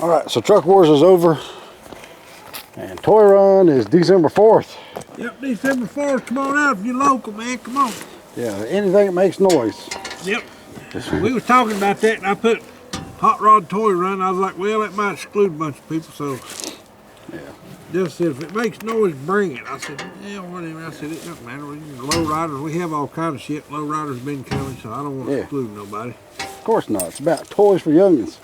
Alright, so Truck Wars is over. And Toy Run is December 4th. Yep, December 4th. Come on out if you're local, man. Come on. Yeah, anything that makes noise. Yep. We was talking about that, and I put Hot Rod Toy Run. I was like, well, that might exclude a bunch of people, so yeah. Just said, if it makes noise, bring it. I said, yeah, whatever. I said, it doesn't matter. Low riders, we have all kinds of shit. Low riders been coming, so I don't want to exclude nobody. Of course not. It's about toys for youngins.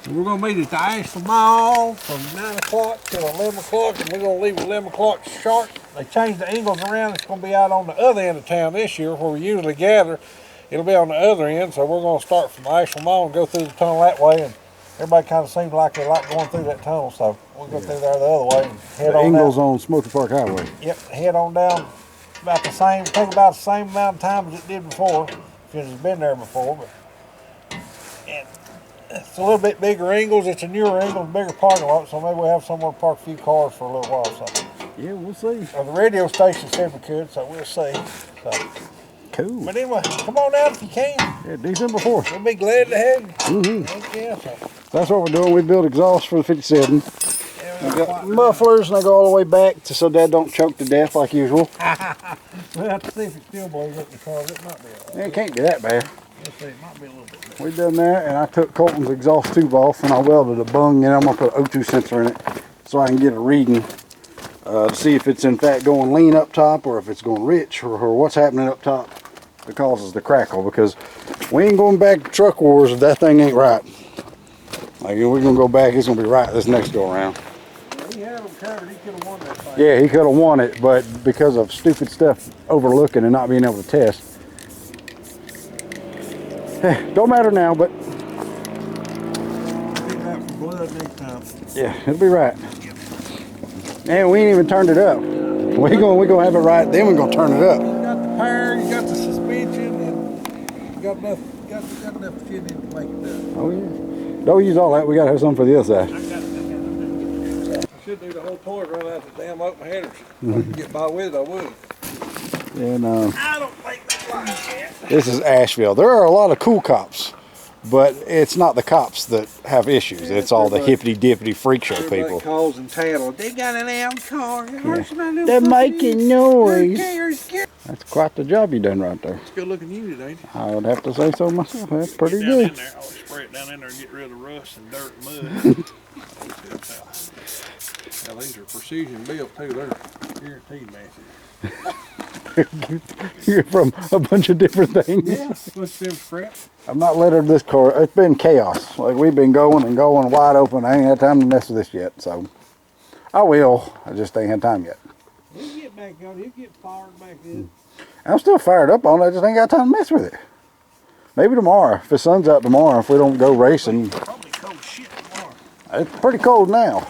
We're going to meet at the Asheville Mall from 9 o'clock till 11 o'clock, and we're going to leave at 11 o'clock sharp. They changed the angles around. It's going to be out on the other end of town this year where we usually gather. It'll be on the other end, so we're going to start from the Asheville Mall and go through the tunnel that way. And everybody kind of seems like they like going through that tunnel, so we'll go through there the other way and head on down. Ingles on Smoky Park Highway. Yep, head on down. About the same, take about the same amount of time as it did before, if it's been there before. But and it's a little bit bigger Ingles. It's a newer Ingles, bigger parking lot, so maybe we'll have somewhere to park a few cars for a little while. So. Yeah, we'll see. Well, the radio station said we could, so we'll see. So. Cool. But anyway, come on out if you can. Yeah, December 4th. We'll be glad to have you. Mm-hmm. Yeah, so. That's what we're doing. We build exhaust for the 57. I got mufflers, and I go all the way back so Dad don't choke to death like usual. We'll have to see if it still blows up the car. It might be all right. It can't be that bad. We'll see. It might be a little bit better. We done that, and I took Colton's exhaust tube off, and I welded a bung, and I'm going to put an O2 sensor in it so I can get a reading to see if it's in fact going lean up top or if it's going rich or what's happening up top that causes the crackle, because we ain't going back to Truck Wars if that thing ain't right. Like, we're going to go back, it's going to be right this next go around. He had him covered. He could have won that fight. Yeah, he could have won it, but because of stupid stuff overlooking and not being able to test. Don't matter now, but Out for blood next time. yeah, it'll be right. And we ain't even turned it up. We gonna have it right, then we're gonna turn it up. You got the power, you got the suspension, and you got enough shit in to make it done. Oh yeah. Don't use all that. We gotta have something for the other side. I should do the whole toy run out the damn open headers. If I could get by with it, I would. And I don't think they like that. this is Asheville. There are a lot of cool cops, but it's not the cops that have issues. It's all the hippity-dippity freak show people. Calls and tattle. They got an damn car. They're making noise. That's quite the job you done right there. It's good looking unit, ain't it? I would have to say so myself. That's pretty Down good. in there, always spray it down in there and get rid of the rust and dirt and mud. Now these are precision built too. They're guaranteed massive. You're from a bunch of different things. Yeah, let's them scrap. I'm not lettered this car. It's been chaos. Like, we've been going and going wide open. I ain't had time to mess with this yet, so I will. I just ain't had time yet. He'll get back on. He'll get fired back in. I'm still fired up on it. I just ain't got time to mess with it. Maybe tomorrow. If the sun's out tomorrow, if we don't go racing. Probably cold shit tomorrow. It's pretty cold now.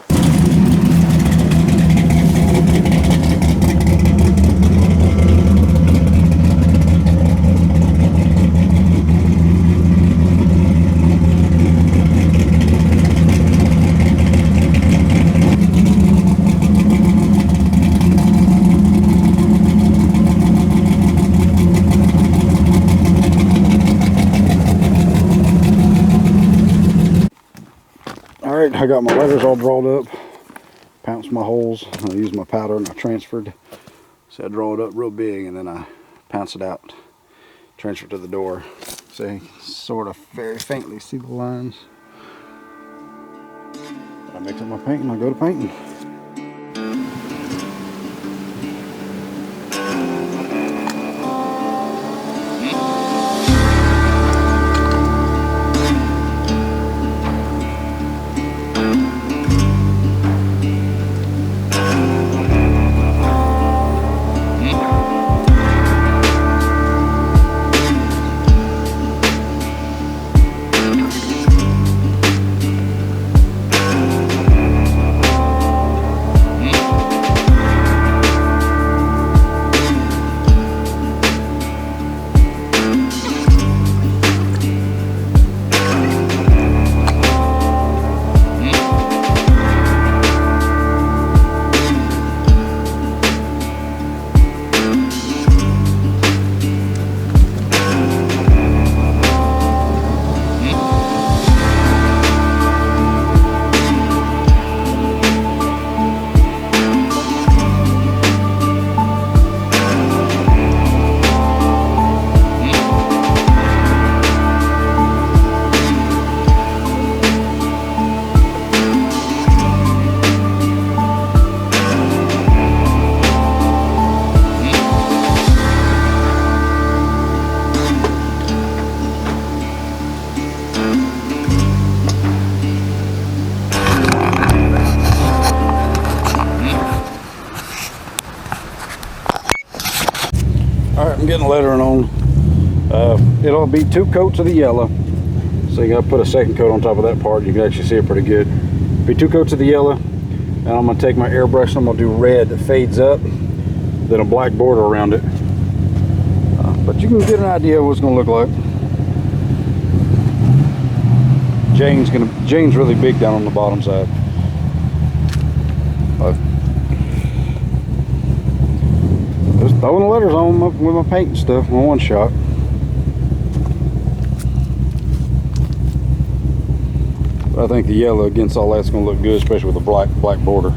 Alright, I got my letters all drawn up, pounced my holes, I used my powder and I transferred. So I draw it up real big and then I pounce it out, transfer to the door. So you can sort of very faintly see the lines. I mix up my paint and I go to painting. All right, I'm getting lettering on. It'll be 2 coats of the yellow. So you gotta put a second coat on top of that part. You can actually see it pretty good. Be 2 coats of the yellow. And I'm gonna take my airbrush and I'm gonna do red that fades up, then a black border around it. But you can get an idea of what it's gonna look like. Jane's really big down on the bottom side. Just throwing the letters on with my paint and stuff in one shot. But I think the yellow against all that's going to look good, especially with the black border.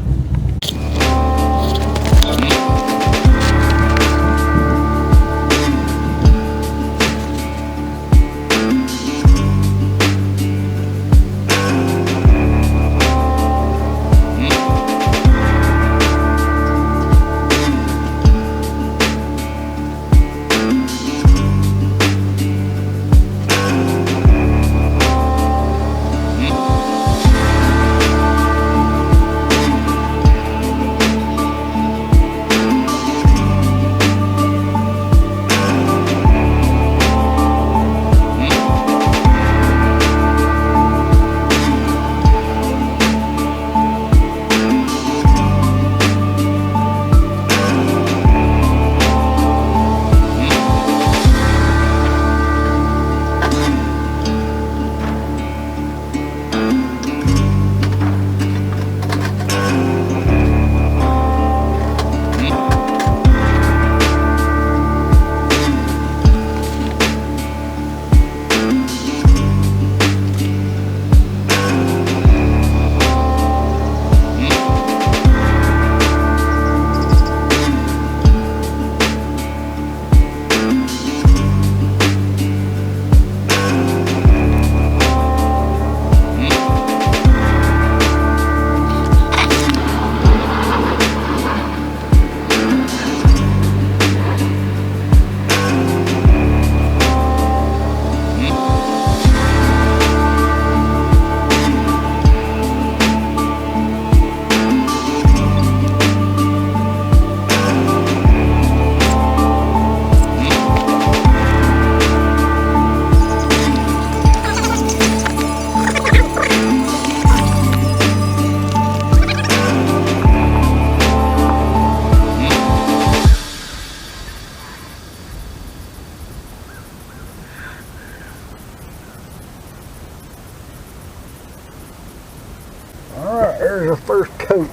Alright, there's your first coat.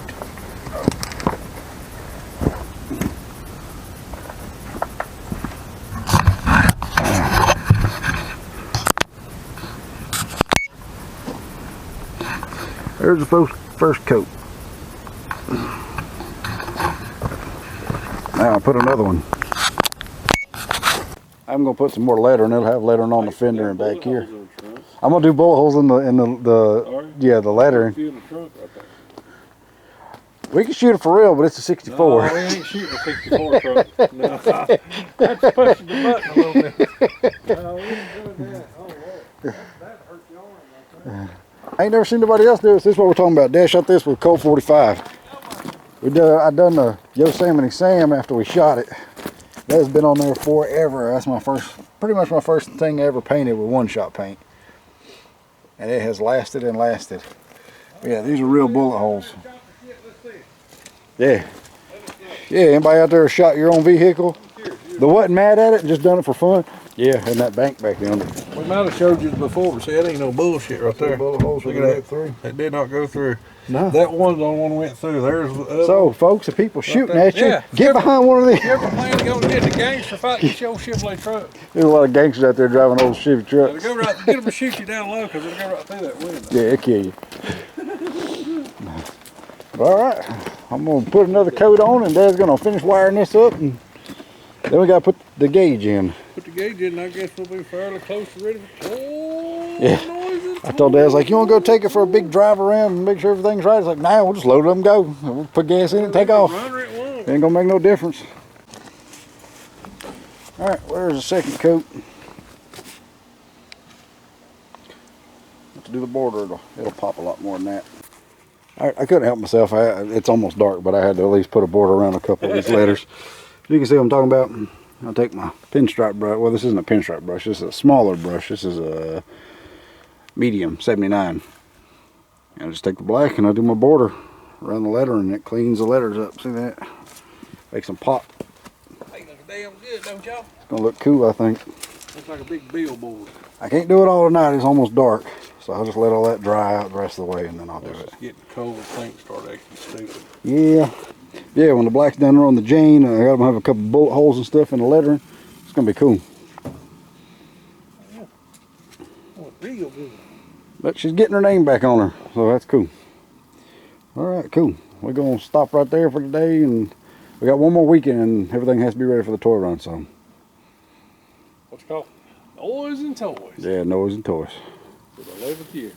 There's the first coat. Now I'll put another one. I'm gonna put some more lettering. It'll have lettering on the fender and back here. I'm gonna do bullet holes in the lettering. We can shoot it for real, but it's a 64. No, we ain't shooting a 64 truck. No. That's pushing the button a little bit. No, we ain't doing that. Oh, Lord. That hurt your arm right there. I ain't never seen nobody else do this. This is what we're talking about. Dad shot this with Colt 45. I done the Yosemite Sam after we shot it. That has been on there forever. That's pretty much my first thing I ever painted with one-shot paint. And it has lasted and lasted. Yeah, these are real bullet holes. Yeah. Yeah, anybody out there shot your own vehicle? That wasn't mad at it and just done it for fun? Yeah, and that bank back there. We might have showed you before. See, that ain't no bullshit right there. Bullet holes we Look at through. It did not go through. No. That one's the only one went through. There's the other. So, folks, the people shooting at you, Yeah. get behind one of these. You ever plan to go get the gangster fight and show Chevrolet truck? There's a lot of gangsters out there driving old Chevy trucks. It'll go right, get them to shoot you down low because it'll go right through that window. Yeah, it'll kill you. Alright, I'm going to put another coat on and Dad's going to finish wiring this up and then we got to put the gauge in. Put the gauge in and I guess we'll be fairly close to ready for Yeah. I told Dad, I was like, you want to go take it for a big drive around and make sure everything's right? He's like, nah, we'll just load it up and go. We'll put gas in it and take off. Ain't going to make no difference. Alright, where's the second coat? Have to do the border, it'll pop a lot more than that. Alright, I couldn't help myself. It's almost dark, but I had to at least put a border around a couple of these letters. You can see what I'm talking about. I'll take my pinstripe brush. Well, this isn't a pinstripe brush. This is a smaller brush. This is a medium 79. And I just take the black and I do my border around the letter, and it cleans the letters up. See that? Makes them pop. They look damn good, don't y'all? It's gonna look cool, I think. Looks like a big billboard. I can't do it all tonight. It's almost dark, so I'll just let all that dry out the rest of the way, and then I'll do it. It's getting cold. Things start acting stupid. Yeah. Yeah, when the black's done on the Jane, I got them have a couple bullet holes and stuff in the lettering. It's gonna be cool. Yeah. Oh, real good. But she's getting her name back on her, so that's cool. All right, cool. We're gonna stop right there for today, and we got one more weekend, and everything has to be ready for the toy run. So. What's it called? Toys and Toys. Yeah, Noise and Toys. For the 11th year.